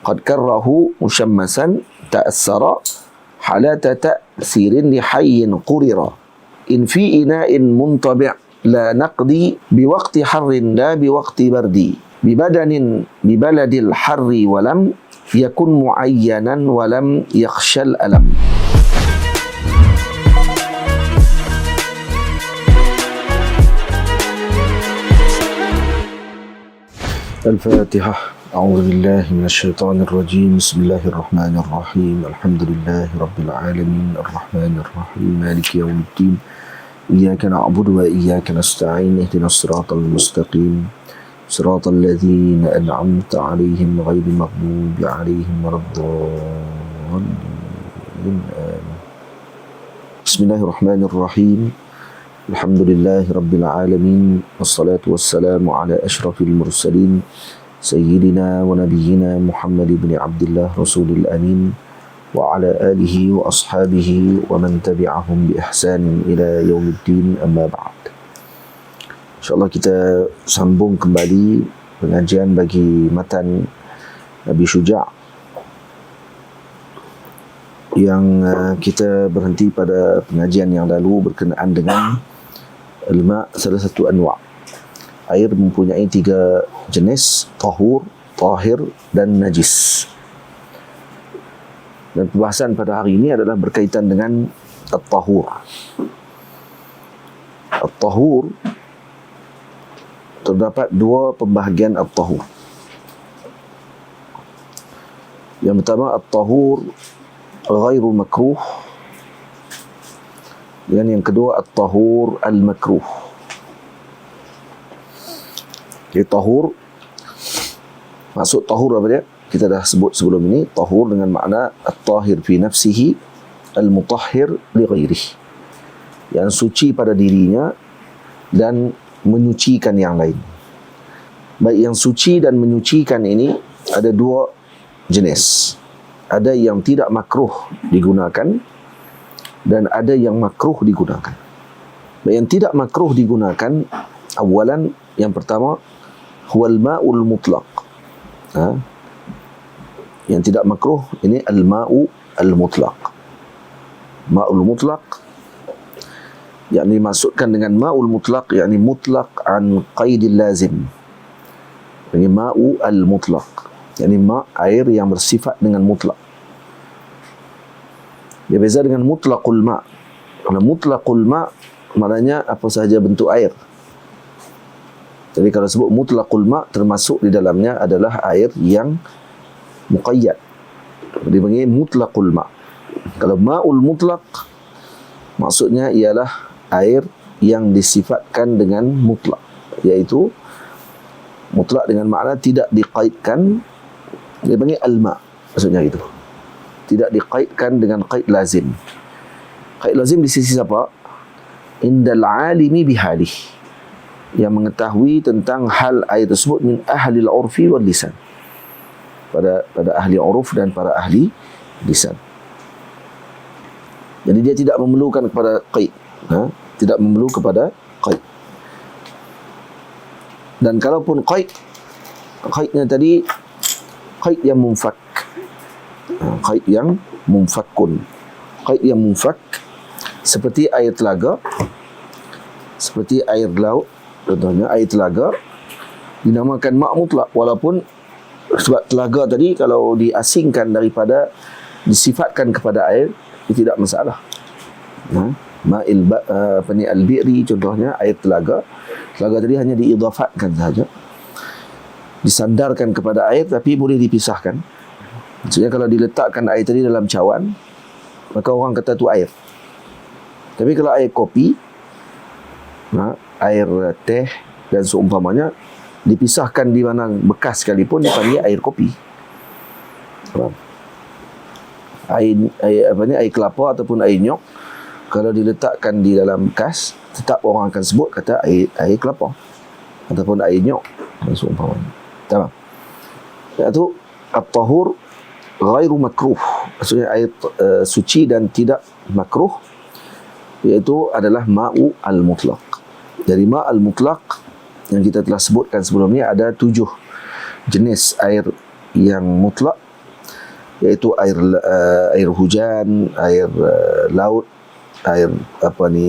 qad karrahu musyammasan ta'assara halata ta'sirin li hayyin qurira in fi ina'in muntabi' la naqdi biwaqti harrin la biwaqti bardi bibadanin bibaladil harri walam yakun muayyanan walam yakhshal alam. Al-Fatihah. A'udzu billahi minasy syaithanir rajim. Bismillahirrahmanirrahim. Alhamdulillahi rabbil alamin arrahmanir rahim maliki yaumiddin. Iyyaka na'budu wa iyyaka nasta'in. Ihdinas siratal mustaqim. Siratal ladzina an'amta 'alaihim ghairil maghdubi 'alaihim waladdallin. Bismillahirrahmanirrahim. Alhamdulillahi rabbil alamin wassalatu wassalamu ala asyrafil mursalin sayyidina wa nabiyyina Muhammad ibn Abdullah rasulil amin wa ala alihi wa ashabihi wa man tabi'ahum bi ihsan ila yaumiddin, amma ba'd. InsyaAllah kita sambung kembali pengajian bagi matan Nabi Syuja' yang kita berhenti pada pengajian yang lalu berkenaan dengan al-ma' salah satu anwa'. Air mempunyai 3 jenis, tahur, tahir dan najis. Dan pembahasan pada hari ini adalah berkaitan dengan at-tahur. At-tahur, terdapat 2 pembahagian at-tahur. Yang pertama, at-tahur ghairu makruh, dan yang kedua at-tahur al-makruh. Jadi tahur, maksud tahur apa dia? Kita dah sebut sebelum ini, tahur dengan makna at-tahir fi nafsihi al-mutahhir li ghairihi, yang suci pada dirinya dan menyucikan yang lain. Baik yang suci dan menyucikan ini ada 2 jenis. Ada yang tidak makruh digunakan dan ada yang makruh digunakan. Baik yang tidak makruh digunakan, awalan, yang pertama, huwal ma'ul mutlaq. Yang tidak makruh ini al-ma'u al-mutlaq. Ma'ul mutlaq, yakni maksudkan dengan ma'ul mutlaq, yakni mutlaq an qaidil lazim. Ini ma'u al-mutlaq, yakni ma' air yang bersifat dengan mutlak. Dia beza dengan mutlaqul ma'. Kalau mutlaqul ma' maknanya apa sahaja bentuk air. Jadi kalau sebut mutlaqul ma', termasuk di dalamnya adalah air yang muqayyad. Dipanggil mutlaqul ma'. Kalau ma'ul mutlaq, maksudnya ialah air yang disifatkan dengan mutlak, iaitu mutlak dengan makna tidak diqaidkan. Dia panggil al-ma', maksudnya itu. Tidak diqaidkan dengan qaid lazim. Qaid lazim di sisi siapa? Indal alimi bihalih, yang mengetahui tentang hal air tersebut, min ahli al-urfi wal lisan, pada ahli uruf dan para ahli lisan. Jadi dia tidak memerlukan kepada qaid, tidak memerlu kepada qaid. Dan kalaupun qaidnya tadi qaid yang munfak, qaid yang munfakun, qaid yang munfak, seperti air telaga, seperti air laut. Contohnya air telaga dinamakan ma' mutlak, walaupun sebab telaga tadi kalau diasingkan daripada disifatkan kepada air, itu tidak masalah. Ma'il al-bi'ri, contohnya air telaga. Telaga tadi hanya diidafatkan saja, disandarkan kepada air, tapi boleh dipisahkan. Maksudnya kalau diletakkan air tadi dalam cawan, maka orang kata tu air. Tapi kalau air kopi, air teh dan seumpamanya, dipisahkan di mana bekas sekalipun, dipanggil air kopi. Air kelapa ataupun air nyok, kalau diletakkan di dalam bekas, tetap orang akan sebut kata air kelapa ataupun air nyok dan seumpamanya. Tamam. Iaitu at-tahur ghairu makruh, maksudnya air suci dan tidak makruh, iaitu adalah ma'u al-mutlaq. Dari ma' al-mutlaq yang kita telah sebutkan sebelum ni, ada 7 jenis air yang mutlak iaitu air hujan, air laut, air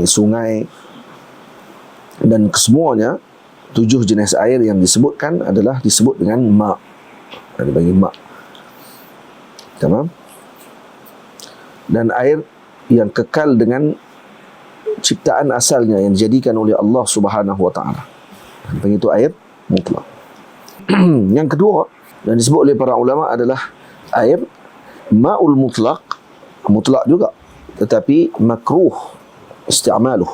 sungai, dan kesemuanya 7 jenis air yang disebutkan adalah disebut dengan ma'. Ada bagi ma'. Tamam? Dan air yang kekal dengan ciptaan asalnya yang dijadikan oleh Allah Subhanahu wa taala. Itu air mutlak. Yang kedua yang disebut oleh para ulama adalah air ma'ul mutlak juga, tetapi makruh isti'maluh.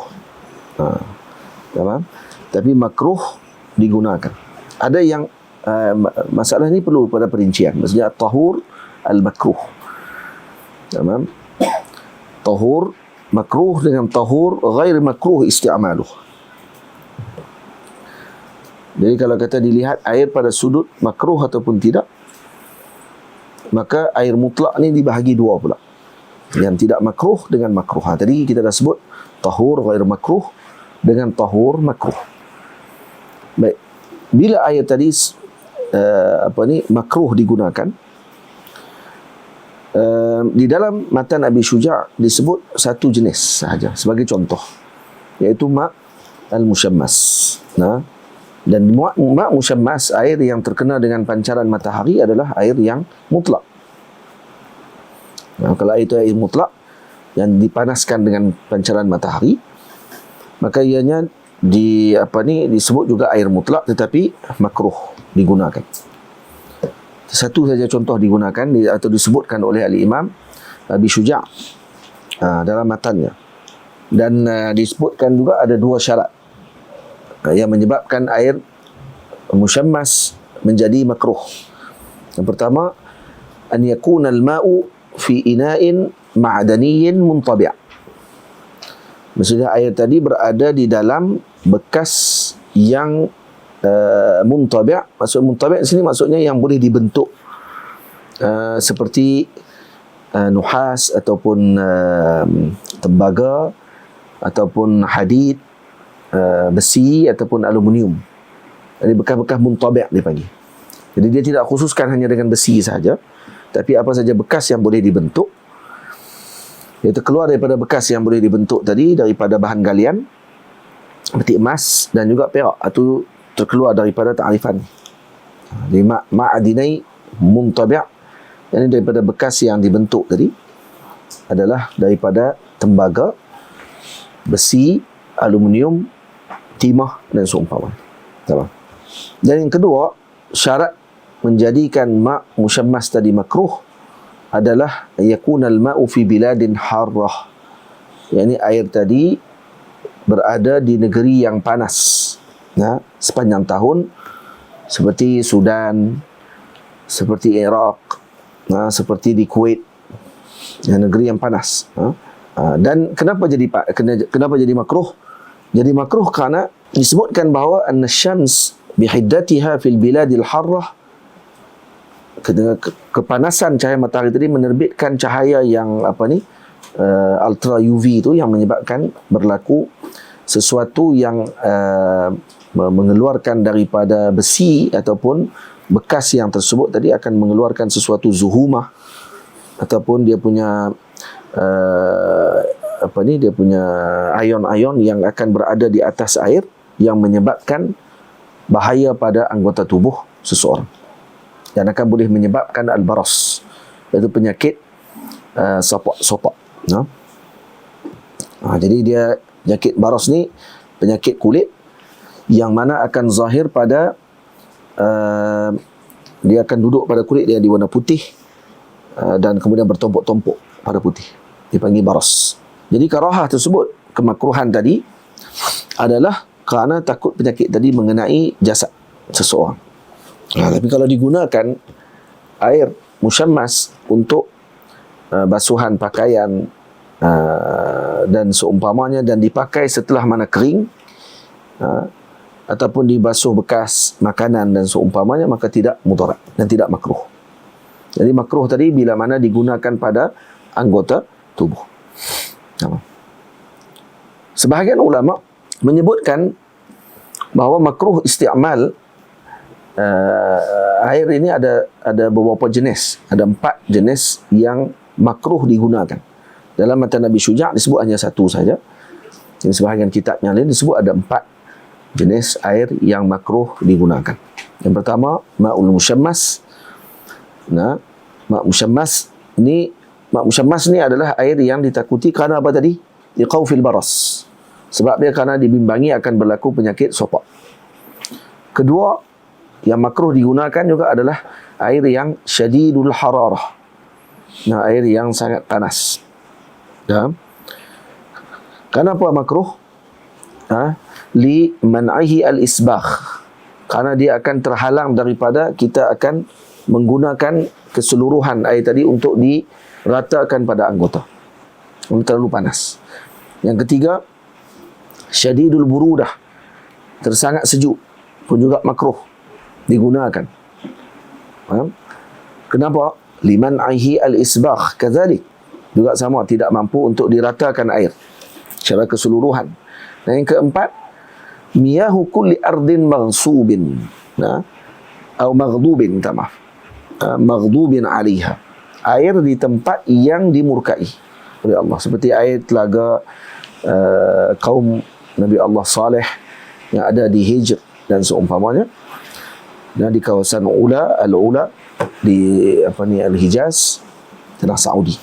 Tamam? Tapi makruh digunakan. Ada yang masalah ini perlu pada perincian. Maksudnya tahur al-makruh. Tamam? Tahur makruh dengan tahur ghair makruh isti'maluh. Jadi kalau kata dilihat air pada sudut makruh ataupun tidak, maka air mutlak ni dibahagi dua pula. Yang tidak makruh dengan makruh. Tadi kita dah sebut tahur ghair makruh dengan tahur makruh. Baik. Bila air tadi makruh digunakan, di dalam matan Abi Syuja' disebut satu jenis sahaja sebagai contoh, iaitu ma' al-musyammas. Dan ma' musyammas, air yang terkena dengan pancaran matahari, adalah air yang mutlak. Kalau air itu air mutlak yang dipanaskan dengan pancaran matahari, maka ianya disebut juga air mutlak, tetapi makruh digunakan. Satu saja contoh digunakan atau disebutkan oleh Al-Imam Abi Syuja' dalam matannya. Dan disebutkan juga ada dua syarat yang menyebabkan air musyammas menjadi makruh. Yang pertama, an yakuna al-ma'u fi ina'in ma'daniyyin muntabi'. Maksudnya air tadi berada di dalam bekas yang muntabi'. Maksud muntabi' di sini maksudnya yang boleh dibentuk, seperti nuhas ataupun tembaga ataupun hadid, besi ataupun aluminium. Jadi bekas-bekas muntabi' dipanggil. Jadi dia tidak khususkan hanya dengan besi sahaja, tapi apa saja bekas yang boleh dibentuk, iaitu keluar daripada bekas yang boleh dibentuk tadi, daripada bahan galian seperti emas dan juga perak, itu terkeluar daripada ta'rifan. Jadi ma'adinai muntabi', yang ini daripada bekas yang dibentuk tadi adalah daripada tembaga, besi, aluminium, timah dan seumpama. Dan yang kedua, syarat menjadikan ma' musyammas tadi makruh adalah yakunal ma'u fi biladin harrah. Yang ini air tadi berada di negeri yang panas sepanjang tahun, seperti Sudan, seperti Iraq, seperti di Kuwait, negeri yang panas. Dan kenapa jadi makruh? Jadi makruh kerana disebutkan bahawa an-syams bihiddatiha fil biladil harrah, kepanasan cahaya matahari tadi menerbitkan cahaya yang ultra UV itu, yang menyebabkan berlaku sesuatu yang mengeluarkan daripada besi ataupun bekas yang tersebut tadi, akan mengeluarkan sesuatu zuhumah ataupun dia punya dia punya ion-ion yang akan berada di atas air, yang menyebabkan bahaya pada anggota tubuh seseorang dan akan boleh menyebabkan al-baras, iaitu penyakit sopak. Jadi dia penyakit baras ni penyakit kulit yang mana akan zahir pada dia akan duduk pada kulit dia di warna putih dan kemudian bertumpuk-tumpuk pada putih, dipanggil baras. Jadi karahah tersebut, kemakruhan tadi adalah kerana takut penyakit tadi mengenai jasad seseorang. Tapi kalau digunakan air musyammas untuk basuhan pakaian dan seumpamanya, dan dipakai setelah mana kering, ataupun dibasuh bekas makanan dan seumpamanya, maka tidak mudarat dan tidak makruh. Jadi makruh tadi bila mana digunakan pada anggota tubuh. Sebahagian ulama menyebutkan bahawa makruh isti'mal air ini ada beberapa jenis. Ada 4 jenis yang makruh digunakan. Dalam mata Nabi Syuja' disebut hanya satu saja. Di sebahagian kitab yang lain disebut ada 4 jenis air yang makruh digunakan. Yang pertama, ma'ul musyammas. Nah, ma' musyammas ni adalah air yang ditakuti kerana apa tadi? Liqaufil baras. Sebab dia kerana dibimbangi akan berlaku penyakit sopak. Kedua, yang makruh digunakan juga adalah air yang syadidul hararah. Nah, air yang sangat panas. Ya. Kenapa makruh? Li man'ihi al-isbagh. Karena dia akan terhalang daripada kita akan menggunakan keseluruhan air tadi untuk diratakan pada anggota. Terlalu panas. Yang ketiga, syadidul burudah. Tersangat sejuk pun juga makruh digunakan. Kenapa? Liman aihi al-isbagh kadzalik. Juga sama, tidak mampu untuk diratakan air secara keseluruhan. Dan yang keempat, miyahu kulli ardin maghsubin. Atau maghdubin, minta maaf. Maghdubin 'alaiha. Air di tempat yang dimurkai oleh Allah, seperti air telaga kaum Nabi Allah Saleh yang ada di Hijr dan seumpamanya. Dan di kawasan Al-Ula di Al-Hijaz, tanah Saudi.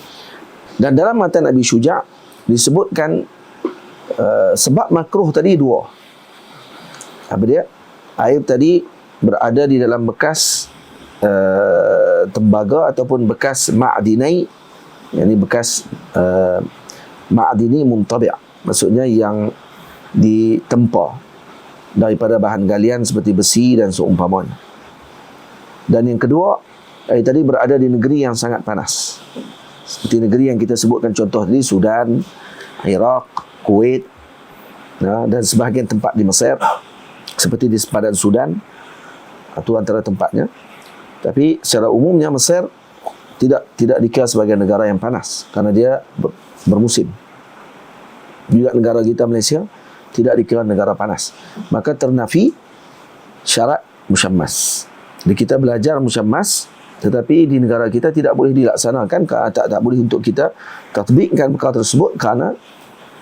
Dan dalam mata Nabi Syuja' disebutkan sebab makruh tadi 2. Apa dia? Air tadi berada di dalam bekas tembaga ataupun bekas ma'dinai, yakni bekas ma'dini muntabi', maksudnya yang ditempa daripada bahan galian seperti besi dan seumpamanya. Dan yang kedua, air tadi berada di negeri yang sangat panas, seperti negeri yang kita sebutkan contoh tadi, Sudan, Iraq, Kuwait, dan sebahagian tempat di Mesir, seperti di sepadan Sudan, itu antara tempatnya. Tapi secara umumnya Mesir tidak dikira sebagai negara yang panas kerana dia bermusim. Juga negara kita Malaysia tidak dikira negara panas. Maka ternafi syarat musyammas. Jadi kita belajar musyammas, tetapi di negara kita tidak boleh dilaksanakan, tak boleh untuk kita tatbikkan perkara tersebut kerana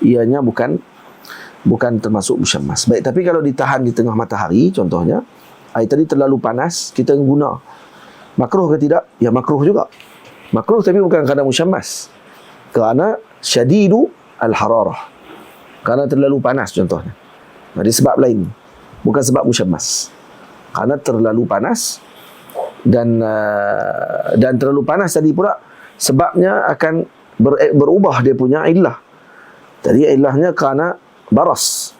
ianya bukan termasuk musyammas. Baik, tapi kalau ditahan di tengah matahari contohnya, air tadi terlalu panas, kita guna. Makruh ke tidak? Ya makruh juga. Makruh tapi bukan kerana musyammas. Kerana syadidu al-hararah. Kerana terlalu panas contohnya. Ada sebab lain. Bukan sebab musyammas. Kerana terlalu panas dan terlalu panas tadi pula sebabnya akan berubah dia punya illah. Tadi illahnya kerana baras.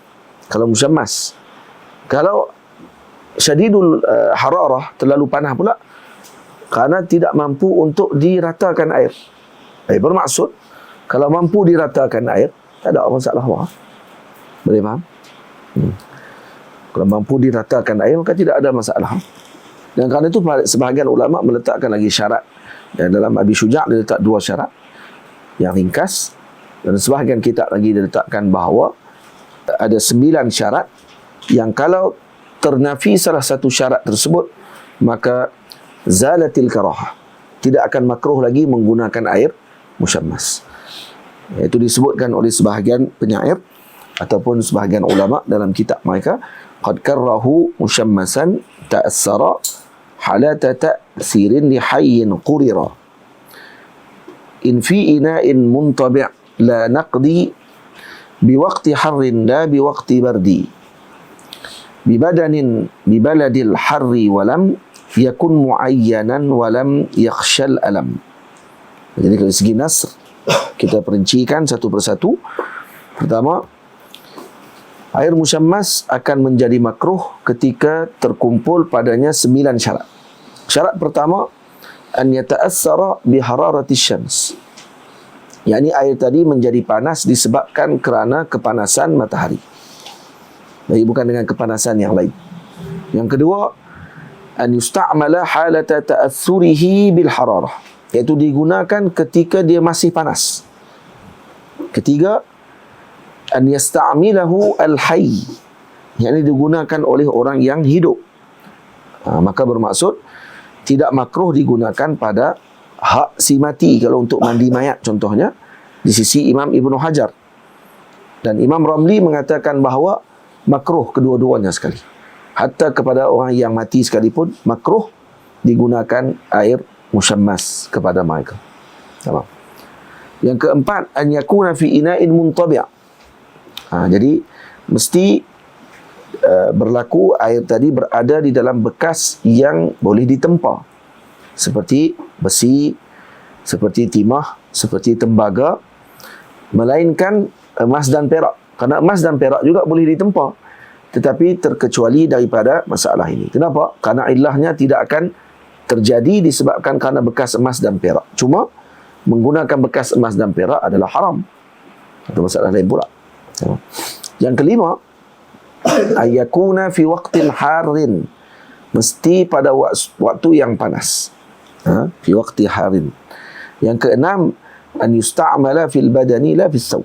Kalau musyammas. Kalau syadidul hararah, terlalu panas pula kerana tidak mampu untuk diratakan air. Bermaksud kalau mampu diratakan air, tak ada masalah apa. Boleh faham? Kalau mampu diratakan air, maka tidak ada masalah. Dan kerana itu sebahagian ulama meletakkan lagi syarat. Dan dalam Abi Syuja' dia letak 2 syarat yang ringkas, dan sebahagian kitab lagi dia letakkan bahawa ada 9 syarat yang kalau ternafi salah satu syarat tersebut, maka zalatil karahah, tidak akan makruh lagi menggunakan air musyammas. Itu disebutkan oleh sebahagian penyair ataupun sebahagian ulama dalam kitab mereka, qad karahu musyammasan ta'assara halata ta'sirin li hayyin qurira in fi ina'in muntabi' la naqdi biwaqti harrin la biwaqti bardi bibadanin bibaladil harri walam yakun muayyanan walam yakhshal alam. Jadi dari segi nasr kita perincikan satu persatu. Pertama, air musyammas akan menjadi makruh ketika terkumpul padanya 9 syarat. Syarat pertama, an yata'assara bi hararati syams. yakni air tadi menjadi panas disebabkan kerana kepanasan matahari. Jadi bukan dengan kepanasan yang lain. Yang kedua, an yusta'mala halata ta'athurihi bil hararah, iaitu digunakan ketika dia masih panas. Ketiga, an yasta'milahu al-hayy, yakni digunakan oleh orang yang hidup. Maka bermaksud tidak makruh digunakan pada hak si mati kalau untuk mandi mayat contohnya di sisi Imam Ibnu Hajar. Dan Imam Ramli mengatakan bahawa makruh kedua-duanya sekali. Hatta kepada orang yang mati sekalipun makruh digunakan air musyammas kepada mereka. Tamam. Yang keempat, an yakuna fi ina'in muntabi'. Jadi mesti berlaku air tadi berada di dalam bekas yang boleh ditempa, seperti besi, seperti timah, seperti tembaga, melainkan emas dan perak. Kerana emas dan perak juga boleh ditempa, tetapi terkecuali daripada masalah ini. Kenapa? Kerana ilahnya tidak akan terjadi disebabkan kerana bekas emas dan perak. Cuma menggunakan bekas emas dan perak adalah haram. Itu masalah lain pula. Yang kelima, ayakuna fi waqtin harin, mesti pada waktu yang panas. Fi waqti harin. Yang keenam, an yusta'mala fil badani la fis saw,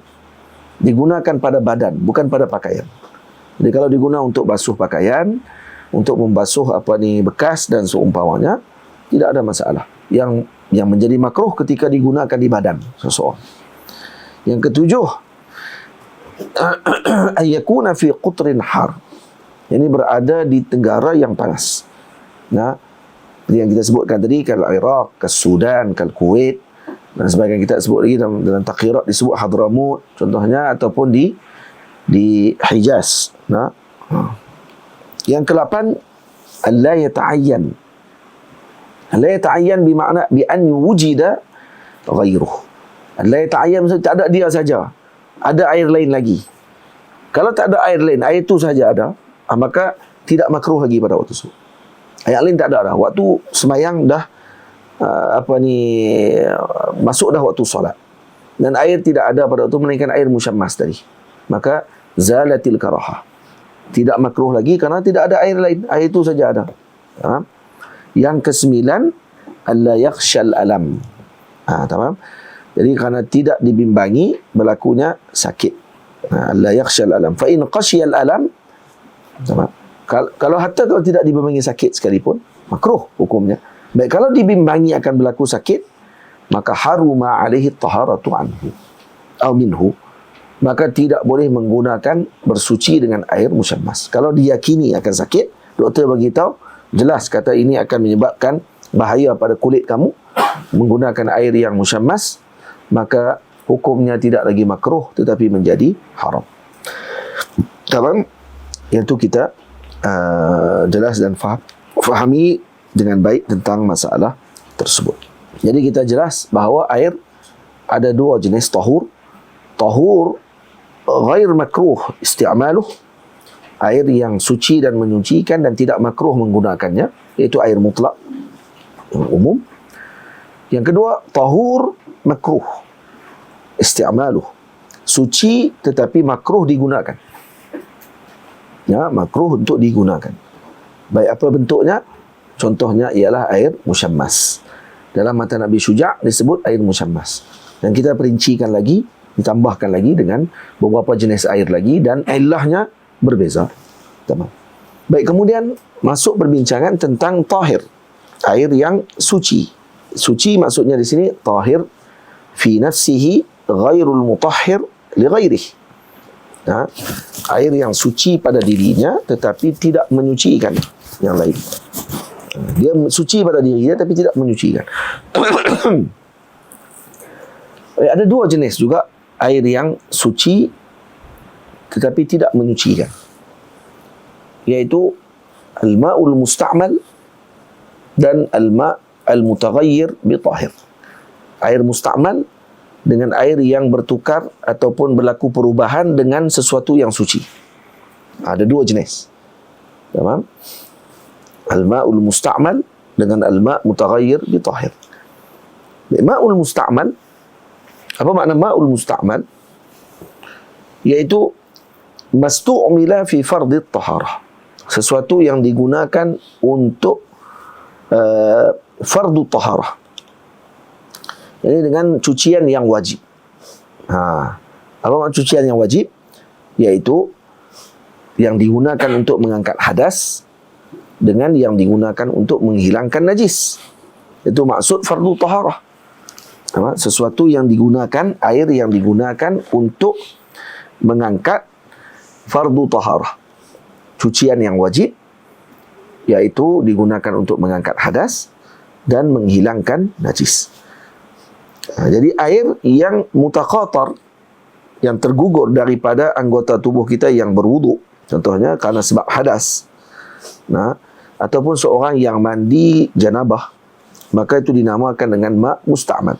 digunakan pada badan bukan pada pakaian. Jadi kalau digunakan untuk basuh pakaian, untuk membasuh bekas dan seumpamanya, tidak ada masalah. Yang menjadi makruh ketika digunakan di badan seseorang. Yang ketujuh, ayakuna fi qutrin har, ini berada di negara yang panas. Nah, yang kita sebutkan tadi, kal Iraq, kal Sudan, kal Kuwait, dan sebagainya. Kita sebut lagi dalam takhirat disebut Hadramut contohnya, ataupun di Hijaz. Nah, yang ke-8, alla yata'ayyan. Alla yata'ayyan bermakna bi an wujida ghairuh. Alla yata'ayyan maksudnya tak ada dia saja, ada air lain lagi. Kalau tak ada air lain, air itu saja ada, maka tidak makruh lagi pada waktu itu. Air lain tak ada dah. Waktu semayang dah masuk dah waktu solat, dan air tidak ada pada waktu melainkan air musyammas tadi, maka zalatil karahah, tidak makruh lagi kerana tidak ada air lain, air itu saja ada. Yang ke-9, alla yakhshal alam. Tamam. Jadi kerana tidak dibimbangi berlakunya sakit. Alla yakhshal alam. Fa in khashiyal alam, tamam. Kalau tidak dibimbangi sakit sekalipun, makruh hukumnya. Baik, kalau dibimbangi akan berlaku sakit, maka haruma alaihi taharatu anhu atau minhu, maka tidak boleh menggunakan bersuci dengan air musyammas. Kalau diyakini akan sakit, doktor beritahu jelas kata ini akan menyebabkan bahaya pada kulit kamu, menggunakan air yang musyammas, maka hukumnya tidak lagi makruh tetapi menjadi haram. Kawan, yang itu kita jelas dan fahami dengan baik tentang masalah tersebut. Jadi kita jelas bahawa air ada dua jenis tahur. Tahur ghair makruh isti'maluh, air yang suci dan menyucikan dan tidak makruh menggunakannya, iaitu air mutlak yang umum. Yang kedua, tahur makruh isti'maluh, suci tetapi makruh digunakan. Ya, makruh untuk digunakan. Baik apa bentuknya? Contohnya ialah air musyammas. Dalam mata Nabi Syuja' disebut air musyammas. Dan kita perincikan lagi, ditambahkan lagi dengan beberapa jenis air lagi, dan ilahnya berbeza. Tamam. Baik, kemudian masuk perbincangan tentang tahir, air yang suci. Suci maksudnya di sini tahir fi nafsihi ghairul mutahhir li ghairihi. Air yang suci pada dirinya tetapi tidak menyucikan yang lain. Dia suci pada dirinya tapi tidak menyucikan. Ada dua jenis juga air yang suci tetapi tidak menyucikan, yaitu al-ma'ul musta'mal dan al-ma' al-mutaghayyir bi tahir. Air musta'mal dengan air yang bertukar ataupun berlaku perubahan dengan sesuatu yang suci. Ada dua jenis. Tamam? Al-ma'ul musta'mal dengan al-ma' mutaghayyir bi tahir. Ma'ul musta'mal, apa makna ma'ul musta'mal? Yaitu mastu'mila fi fardhi taharah, sesuatu yang digunakan untuk fardu taharah, jadi dengan cucian yang wajib. Apa maksud cucian yang wajib? Yaitu yang digunakan untuk mengangkat hadas dengan yang digunakan untuk menghilangkan najis. Itu maksud fardu taharah. Sesuatu yang digunakan, air yang digunakan untuk mengangkat fardu taharah, cucian yang wajib, iaitu digunakan untuk mengangkat hadas dan menghilangkan najis. Jadi air yang mutaqatar, yang tergugur daripada anggota tubuh kita yang berwuduk, contohnya kerana sebab hadas, ataupun seorang yang mandi janabah, maka itu dinamakan dengan ma' musta'mal.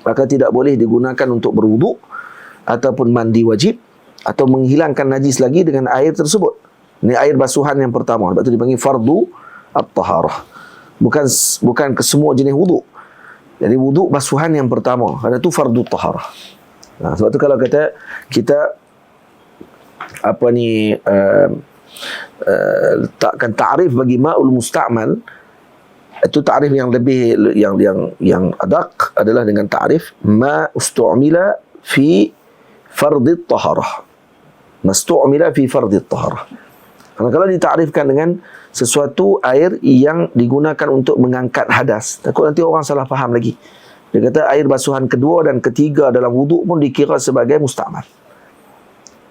Maka tidak boleh digunakan untuk berwuduk ataupun mandi wajib atau menghilangkan najis lagi dengan air tersebut. Ini air basuhan yang pertama, sebab itu dipanggil fardu at-taharah. Bukan ke semua jenis wuduk. Jadi wuduk basuhan yang pertama, kerana itu fardu taharah. Sebab itu kalau kata kita letakkan ta'rif bagi ma'ul musta'mal, itu ta'rif yang lebih yang adaq adalah dengan ta'rif ma ustu'mila fi fardhi taharah. Mastu'mila fi fardhi taharah. Kalau ditarifkan dengan sesuatu air yang digunakan untuk mengangkat hadas, takut nanti orang salah faham lagi. Dia kata air basuhan kedua dan ketiga dalam wuduk pun dikira sebagai musta'mal.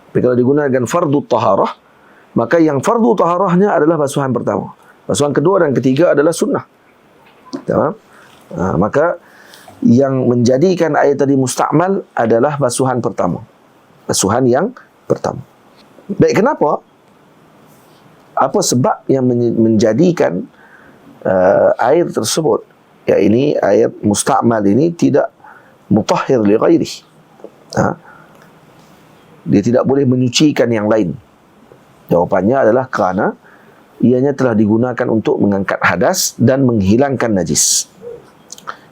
Tapi kalau digunakan fardu taharah, maka yang fardu taharahnya adalah basuhan pertama. Basuhan kedua dan ketiga adalah sunnah. Maka yang menjadikan air tadi musta'mal adalah basuhan pertama. Basuhan yang pertama. Baik, kenapa? Apa sebab yang menjadikan air tersebut, ya ini air musta'mal ini tidak mutahhir li ghairi? Dia tidak boleh menyucikan yang lain. Jawapannya adalah kerana ianya telah digunakan untuk mengangkat hadas dan menghilangkan najis.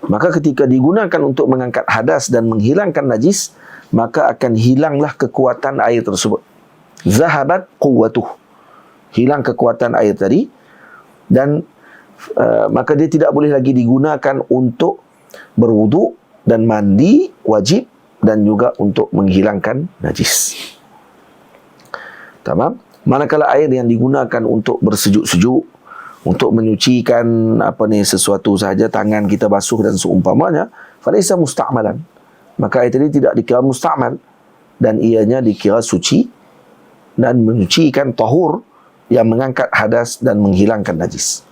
Maka ketika digunakan untuk mengangkat hadas dan menghilangkan najis, maka akan hilanglah kekuatan air tersebut. Zahabat quwwatuh. Hilang kekuatan air tadi, dan maka dia tidak boleh lagi digunakan untuk berwuduk dan mandi wajib dan juga untuk menghilangkan najis. Tamam? Manakala air yang digunakan untuk bersejuk-sejuk, untuk menyucikan sesuatu sahaja, tangan kita basuh dan seumpamanya, falaisa musta'malan. Maka air tadi tidak dikira musta'mal, dan ianya dikira suci dan menyucikan, tahur, yang mengangkat hadas dan menghilangkan najis.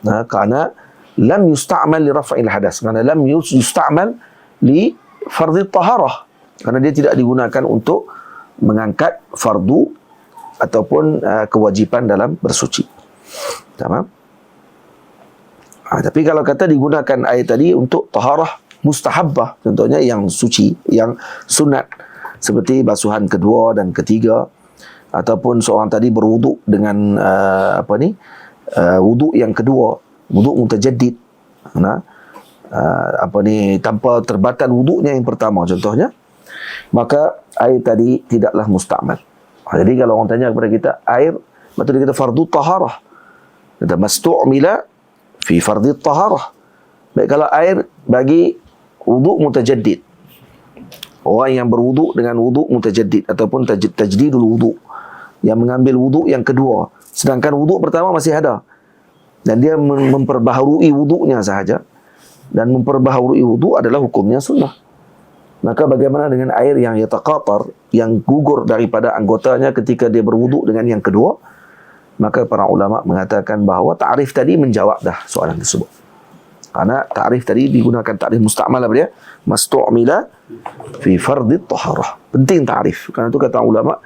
Kerana lam yusta'mal li raf'il hadas, kerana lam yusta'mal li fardhi taharah, kerana dia tidak digunakan untuk mengangkat fardu ataupun kewajipan dalam bersuci. Tamam? Tapi kalau kata digunakan air tadi untuk taharah mustahabbah, contohnya yang suci, yang sunat, seperti basuhan kedua dan ketiga, ataupun seorang tadi berwuduk dengan wuduk yang kedua, wuduk mutajaddid, tanpa terbatan wuduknya yang pertama contohnya, maka air tadi tidaklah musta'mal. Jadi kalau orang tanya kepada kita air, betul kita fardu taharah, kata mastu'mila fi fardhi taharah. Baik, kalau air bagi wuduk mutajaddid, orang yang berwuduk dengan wuduk mutajaddid ataupun tajdidul wuduk, yang mengambil wuduk yang kedua, sedangkan wuduk pertama masih ada, dan dia memperbaharui wuduknya sahaja, dan memperbaharui wuduk adalah hukumnya sunnah. Maka bagaimana dengan air yang yataqatar, yang gugur daripada anggotanya ketika dia berwuduk dengan yang kedua? Maka para ulama mengatakan bahawa ta'rif tadi menjawab dah soalan tersebut. Karena ta'rif tadi digunakan ta'rif musta'mal apa dia? Mastu'mila fi fardhi taharah. Penting ta'rif. Karena itu kata ulama,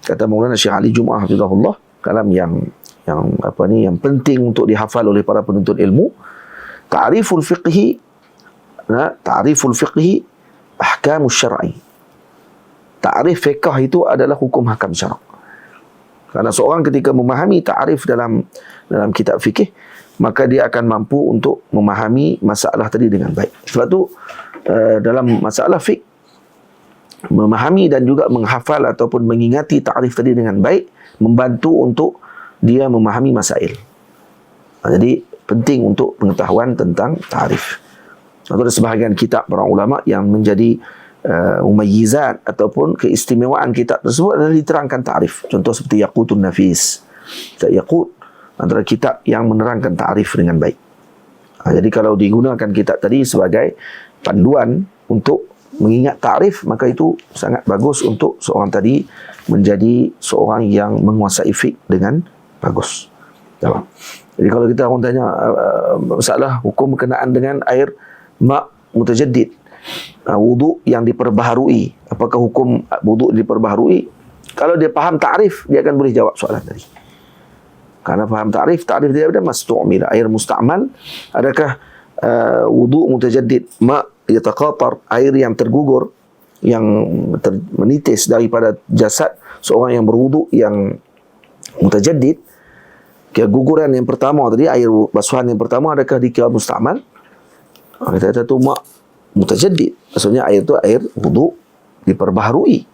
kata Maulana Syekh Ali Jum'ah hafizahullah, kalam yang penting untuk dihafal oleh para penuntut ilmu. Ta'riful fiqhi, ta'riful fiqhi ahkamus syar'i. Ta'rif fiqh itu adalah hukum hakam syarak. Karena seorang ketika memahami ta'rif dalam kitab fikih, maka dia akan mampu untuk memahami masalah tadi dengan baik. Sebab tu dalam masalah fiqh, memahami dan juga menghafal ataupun mengingati ta'rif tadi dengan baik membantu untuk dia memahami masail. Jadi penting untuk pengetahuan tentang ta'rif. Ada sebahagian kitab para ulama yang menjadi umayyizat ataupun keistimewaan kitab tersebut adalah diterangkan ta'rif. Contoh seperti Yaqutun Nafis. Kitab Yaqut antara kitab yang menerangkan ta'rif dengan baik. Jadi kalau digunakan kitab tadi sebagai panduan untuk mengingat ta'rif, maka itu sangat bagus untuk seorang tadi menjadi seorang yang menguasai fiqh dengan bagus. Jadi kalau kita orang tanya masalah hukum berkenaan dengan air ma' mutajaddid, wuduk yang diperbaharui, apakah hukum wuduk diperbaharui? Kalau dia faham ta'rif, dia akan boleh jawab soalan tadi. Karena faham ta'rif dia ada mastu'mil, air musta'mal, adakah wuduk mutajaddid, ma' yataqatar, air yang tergugur, yang menitis daripada jasad seorang yang berwuduk yang mutajaddid, keguguran yang pertama tadi, air basuhan yang pertama, adakah dikira musta'mal? Kita kata tu ma' mutajaddid, maksudnya air itu air wuduk diperbaharui,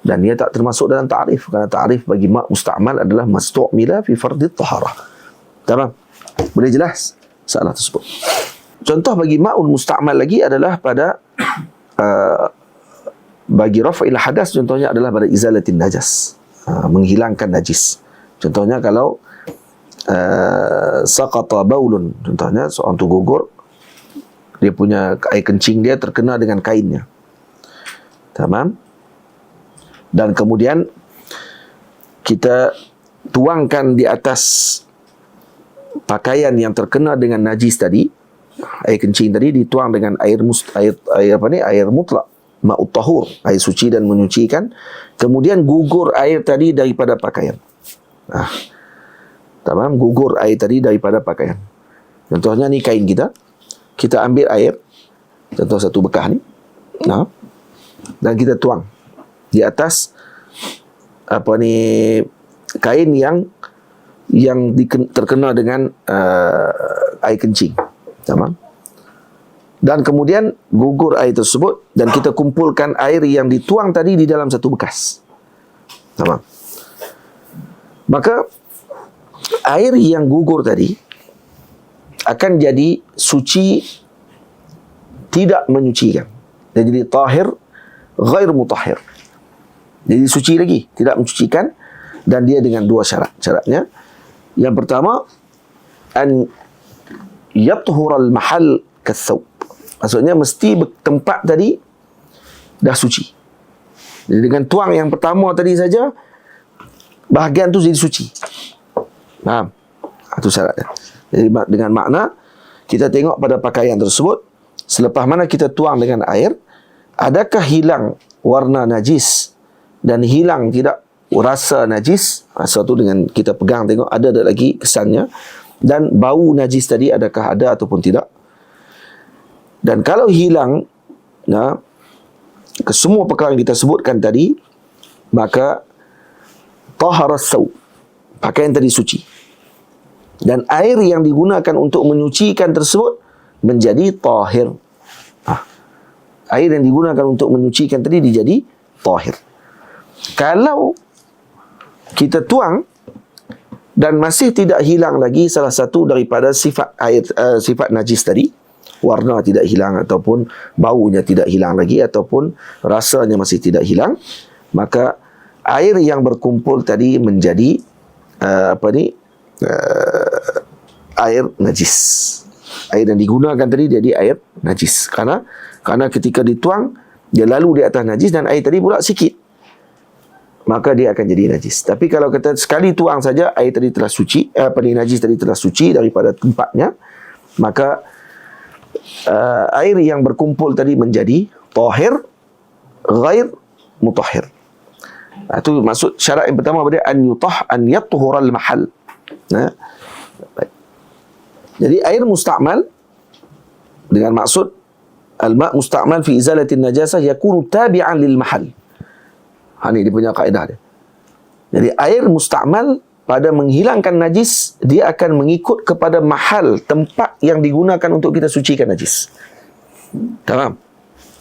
dan dia tak termasuk dalam ta'rif, kerana ta'rif bagi ma' musta'mal adalah mastu'mila fi fardhi taharah. Tamam? Boleh jelas masalah tersebut? Contoh bagi ma'un musta'mal lagi adalah pada bagi raf'il hadas, contohnya adalah pada izalatin najas, menghilangkan najis. Contohnya kalau saqata baulun, contohnya seorang tu gugur, dia punya air kencing dia terkena dengan kainnya. Tamam? Dan kemudian kita tuangkan di atas pakaian yang terkena dengan najis tadi, air kencing tadi dituang dengan air mutlak, ma'ut tahur, air suci dan menyucikan. Kemudian gugur air tadi daripada pakaian. Tamam, gugur air tadi daripada pakaian. Contohnya ni kain kita ambil air, contoh satu bekas ni, dan kita tuang di atas kain yang terkena dengan air kencing. Tamam. Dan kemudian gugur air tersebut dan kita kumpulkan air yang dituang tadi di dalam satu bekas. Tamam. Maka air yang gugur tadi akan jadi suci, tidak menyucikan. Dia jadi tahir ghair mutahhir. Jadi suci lagi, tidak mencucikan, dan dia dengan dua syarat. Syaratnya yang pertama, an yathural mahal kathawb. Maksudnya mesti tempat tadi dah suci. Jadi dengan tuang yang pertama tadi saja, bahagian tu jadi suci. Faham? Itu syaratnya. Jadi dengan makna kita tengok pada pakaian tersebut, selepas mana kita tuang dengan air, adakah hilang warna najis dan hilang tidak rasa najis? Rasa tu dengan kita pegang tengok ada lagi kesannya, dan bau najis tadi adakah ada ataupun tidak. Dan kalau hilang kesemua perkara yang kita sebutkan tadi, maka taharas saw, pakaian tadi suci, dan air yang digunakan untuk menyucikan tersebut menjadi tahir. Air yang digunakan untuk menyucikan tadi dijadi tahir. Kalau kita tuang dan masih tidak hilang lagi salah satu daripada sifat air, sifat najis tadi, warna tidak hilang ataupun baunya tidak hilang lagi ataupun rasanya masih tidak hilang, maka air yang berkumpul tadi menjadi air najis. Air yang digunakan tadi jadi air najis. Karena ketika dituang, dia lalu di atas najis dan air tadi pula sikit, maka dia akan jadi najis. Tapi kalau kita sekali tuang saja, air tadi telah suci, najis tadi telah suci daripada tempatnya, maka air yang berkumpul tadi menjadi tahir ghair mutahhir. Itu maksud syarat yang pertama pada an yathural mahal. Baik. Jadi air musta'mal dengan maksud al-ma' musta'mal fi izalatin najasah yakunu tabi'an lil mahal. Ini dia punya kaedah dia. Jadi air musta'mal pada menghilangkan najis, dia akan mengikut kepada mahal, tempat yang digunakan untuk kita sucikan najis. Faham?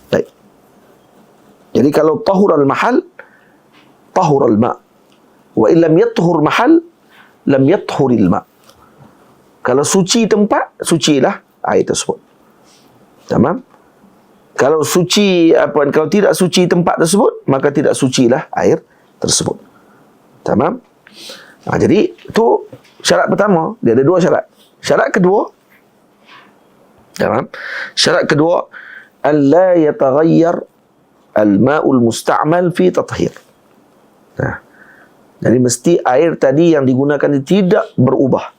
Baik. Jadi kalau tahur al-mahal, tahur al-ma'. Wa illam yathur mahal, lam yathuril ma'. Kalau suci tempat, sucilah air tersebut. Tamam? Kalau suci kalau tidak suci tempat tersebut, maka tidak sucilah air tersebut. Tamam? Jadi itu syarat pertama. Dia ada dua syarat. Syarat kedua, syarat kedua, alla yataghayyar al-ma'ul musta'mal fi tathhir. Jadi mesti air tadi yang digunakan tidak berubah.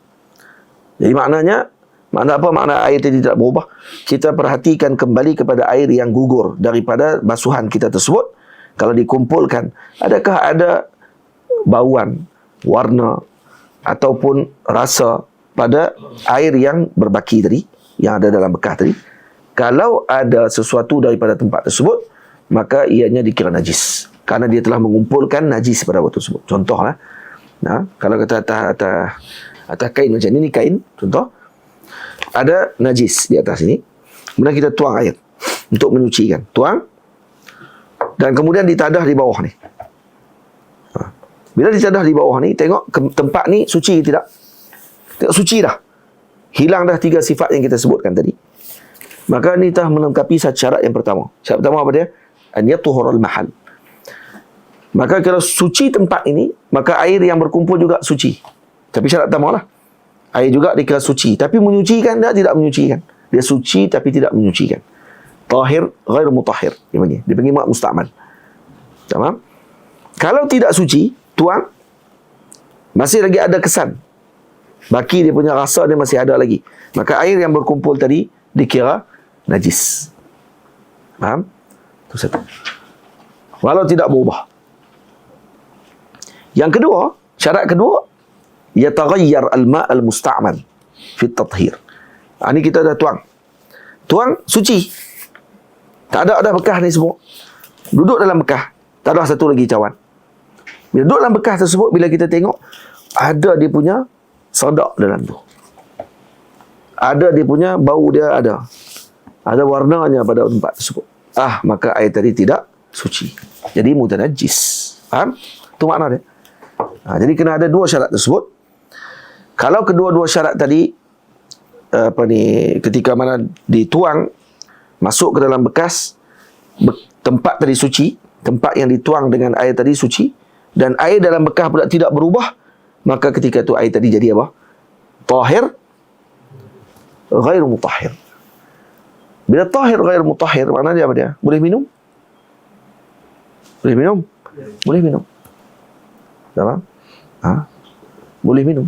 Jadi makna apa makna air tadi tidak berubah? Kita perhatikan kembali kepada air yang gugur daripada basuhan kita tersebut. Kalau dikumpulkan, adakah ada bauan, warna ataupun rasa pada air yang berbaki tadi, yang ada dalam bekas tadi? Kalau ada sesuatu daripada tempat tersebut, maka ianya dikira najis, kerana dia telah mengumpulkan najis pada waktu tersebut. Contohlah, kalau kata atas kain macam ni kain, contoh, ada najis di atas ini, kemudian kita tuang air untuk menyucikan, tuang, dan kemudian ditadah di bawah ni. Bila ditadah di bawah ni, tengok tempat ni suci ke tidak? Tengok suci dah, hilang dah 3 sifat yang kita sebutkan tadi. Maka ni telah melengkapi syarat yang pertama. Syarat pertama apa dia? An yatuhur al-mahal. Maka kalau suci tempat ini, maka air yang berkumpul juga suci. Tapi syarat pertama lah, air juga dikira suci. Tapi menyucikan dia tidak menyucikan. Dia suci tapi tidak menyucikan. Tahir ghair mutahhir. Dia panggil mak musta'mal. Tamam? Kalau tidak suci, tuang, masih lagi ada kesan, baki dia punya rasa dia masih ada lagi, maka air yang berkumpul tadi dikira najis. Faham? Itu satu. Walau tidak berubah. Yang kedua, syarat kedua, yataghayyar al-ma' al-musta'mal fi at-tathhir. Ini kita dah tuang suci, tak ada bekas ni semua, duduk dalam bekas, tak ada satu lagi cawan. Bila duduk dalam bekas tersebut, bila kita tengok, ada dia punya sadak dalam tu, ada dia punya bau, dia ada warnanya pada tempat tersebut, maka air tadi tidak suci, jadi mutanajjis. Faham? Itu makna dia. Jadi kena ada dua syarat tersebut. Kalau kedua-dua syarat tadi, ketika mana dituang masuk ke dalam bekas, tempat tadi suci, tempat yang dituang dengan air tadi suci, dan air dalam bekas pula tidak berubah, maka ketika itu air tadi jadi apa? Tahir ghair mutahhir. Bila tahir ghair mutahhir, maknanya apa dia? Boleh minum? Boleh minum? Boleh minum. Faham? Boleh minum.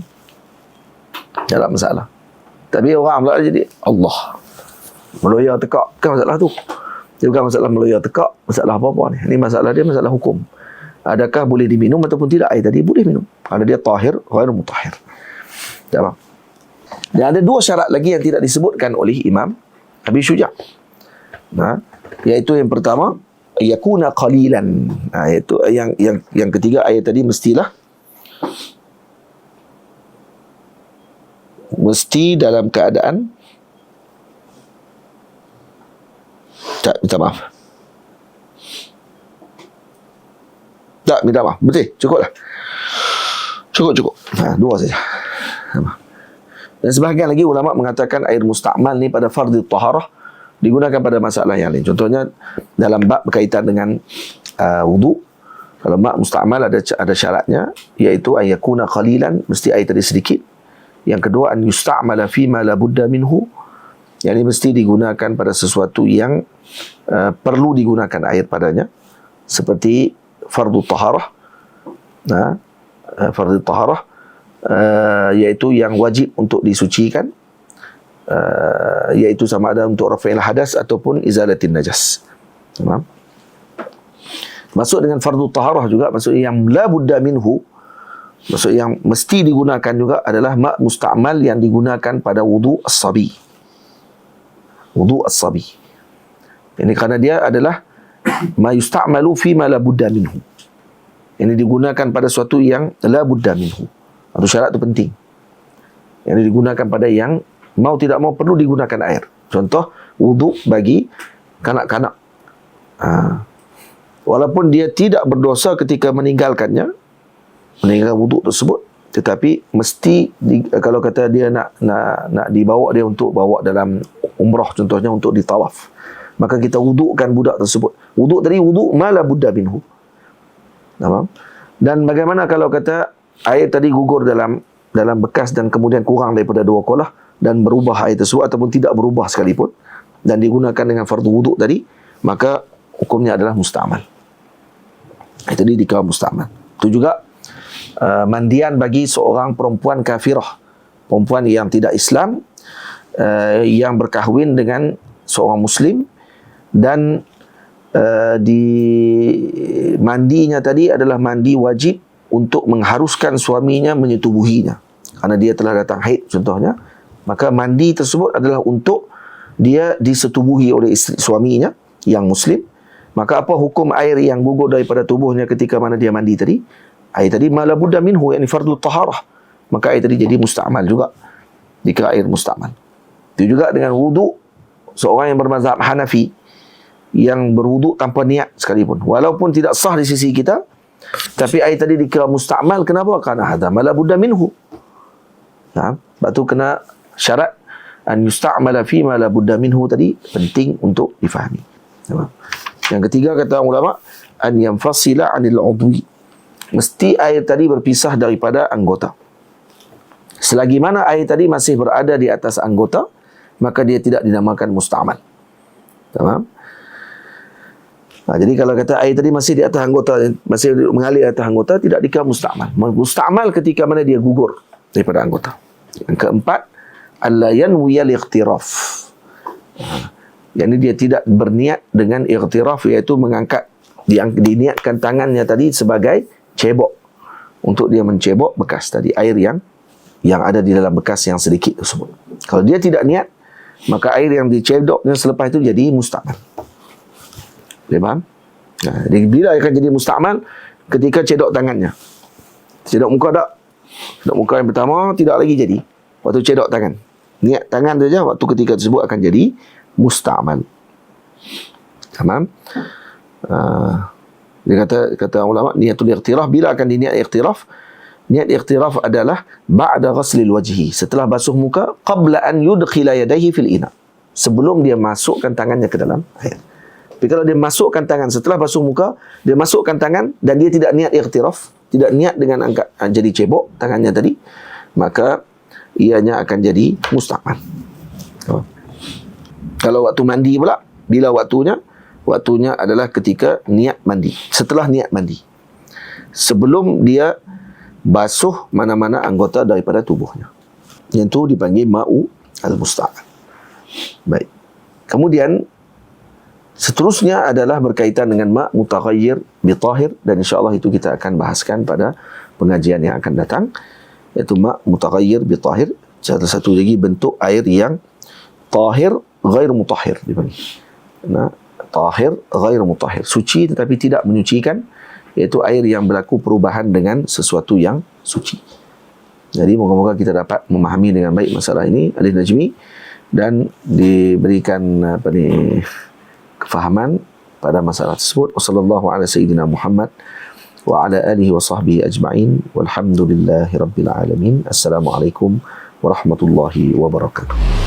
Tak ada masalah. Tapi orang pula jadi Allah meloya tekak. Bukan masalah tu. Dia bukan masalah meloya tekak, masalah apa-apa ni. Ini masalah dia, masalah hukum. Adakah boleh diminum ataupun tidak air tadi? Boleh minum. Kerana dia tahir ghair mutahhir. Faham? Dan ada dua syarat lagi yang tidak disebutkan oleh Imam Abi Syuja'. Iaitu yang pertama, yakuna qalilan. Iaitu yang ketiga, air tadi mesti dalam keadaan, minta maaf. Tak, minta maaf. Betul, cukuplah. Cukup. Dua saja. Dan sebahagian lagi ulama mengatakan air musta'mal ni pada fardhu taharah digunakan pada masalah yang lain. Contohnya dalam bab berkaitan dengan wudu. Kalau mak musta'mal ada syaratnya, iaitu an yakuna qalilan, mesti air tadi sedikit. Yang kedua, an yusta'mala fi ma la budda minhu, yang ini mesti digunakan pada sesuatu yang perlu digunakan air padanya, seperti fardhu taharah. Fardhu taharah iaitu yang wajib untuk disucikan, iaitu sama ada untuk rafa'il hadas ataupun izalatin najas. Faham? Masuk dengan fardhu taharah juga, maksud yang la budda minhu, maksud yang mesti digunakan juga adalah ma' musta'mal yang digunakan pada wudu as-sabi. Wudu as-sabi. Ini kerana dia adalah ma yusta'malu fi ma la budda minhu. Ini digunakan pada sesuatu yang la budda minhu. Itu syarat itu penting. Yang digunakan pada yang mau tidak mau perlu digunakan air. Contoh, wudu bagi kanak-kanak. Walaupun dia tidak berdosa ketika meninggalkan wudu tersebut, tetapi mesti kalau kata dia nak dibawa dia untuk bawa dalam umrah contohnya, untuk ditawaf, maka kita wudukan budak tersebut. Wudu tadi wudu ma la budda minhu. Nampak? Dan bagaimana kalau kata air tadi gugur dalam bekas dan kemudian kurang daripada 2 kolah dan berubah air tersebut ataupun tidak berubah sekalipun dan digunakan dengan fardu wuduk tadi, maka hukumnya adalah musta'mal. Itu tadi dikira musta'mal. Itu juga mandian bagi seorang perempuan kafirah, perempuan yang tidak Islam, yang berkahwin dengan seorang muslim, dan di mandinya tadi adalah mandi wajib untuk mengharuskan suaminya menyetubuhinya karena dia telah datang haid contohnya. Maka mandi tersebut adalah untuk dia disetubuhi oleh isteri suaminya yang muslim. Maka apa hukum air yang gugur daripada tubuhnya ketika mana dia mandi tadi? Air tadi ma la budda minhu, yakni fardhu taharah. Maka air tadi jadi musta'mal juga, dikira air musta'mal. Itu juga dengan wudu seorang yang bermazhab Hanafi yang berwuduk tanpa niat sekalipun, walaupun tidak sah di sisi kita, tapi air tadi dikira musta'mal. Kenapa? Karena hadza ma la budda minhu. Sebab tu kena syarat an yusta'mala fi ma la budda minhu tadi penting untuk difahami. Yang ketiga kata ulama, an yanfasila 'anil 'udwi. Mesti air tadi berpisah daripada anggota. Selagi mana air tadi masih berada di atas anggota, maka dia tidak dinamakan musta'mal. Tamam? Jadi kalau kata air tadi masih di atas anggota, masih mengalir di atas anggota, tidak dikira musta'mal. Musta'mal ketika mana dia gugur daripada anggota. Yang keempat, alla yanwi al-ightiraf. Yang ini dia tidak berniat dengan ightiraf, iaitu mengangkat, diniatkan tangannya tadi sebagai cebok untuk dia mencebok bekas tadi, air yang ada di dalam bekas yang sedikit tersebut. Kalau dia tidak niat, maka air yang diceboknya selepas itu jadi musta'mal. Boleh faham? Jadi bila akan jadi musta'mal? Ketika cedok tangannya. Cedok muka tak? Cedok muka yang pertama tidak lagi jadi. Waktu cedok tangan. Niat tangan saja, waktu ketika tersebut akan jadi musta'mal. Faham? Dia kata ulama, niatul ightiraf, bila akan diniat ightiraf? Niat ightiraf adalah ba'da ghaslil wajhi, setelah basuh muka, qabla an yudkhila yadayhi fil ina, sebelum dia masukkan tangannya ke dalam air. Tapi kalau dia masukkan tangan setelah basuh muka, dia masukkan tangan dan dia tidak niat ightiraf, tidak niat dengan angkat jadi cebok tangannya tadi, maka ianya akan jadi musta'mal. Kalau waktu mandi pula, bila waktunya adalah ketika niat mandi, setelah niat mandi, sebelum dia basuh mana-mana anggota daripada tubuhnya. Yang itu dipanggil ma'u al-musta'mal. Baik. Kemudian seterusnya adalah berkaitan dengan ma' mutaghayyir bi tahir, dan insya-Allah itu kita akan bahaskan pada pengajian yang akan datang, iaitu ma' mutaghayyir bi tahir. Salah satu lagi bentuk air yang tahir ghair mutahhir dipanggil. Tahir ghair mutahhir, suci tetapi tidak menyucikan, iaitu air yang berlaku perubahan dengan sesuatu yang suci. Jadi moga-moga kita dapat memahami dengan baik masalah ini, Alif Najmi, dan diberikan kefahaman pada masalah tersebut. Wassallallahu ala sayyidina Muhammad wa ala alihi wa sahbihi ajma'in walhamdulillahi rabbil alamin. Assalamualaikum warahmatullahi wabarakatuh.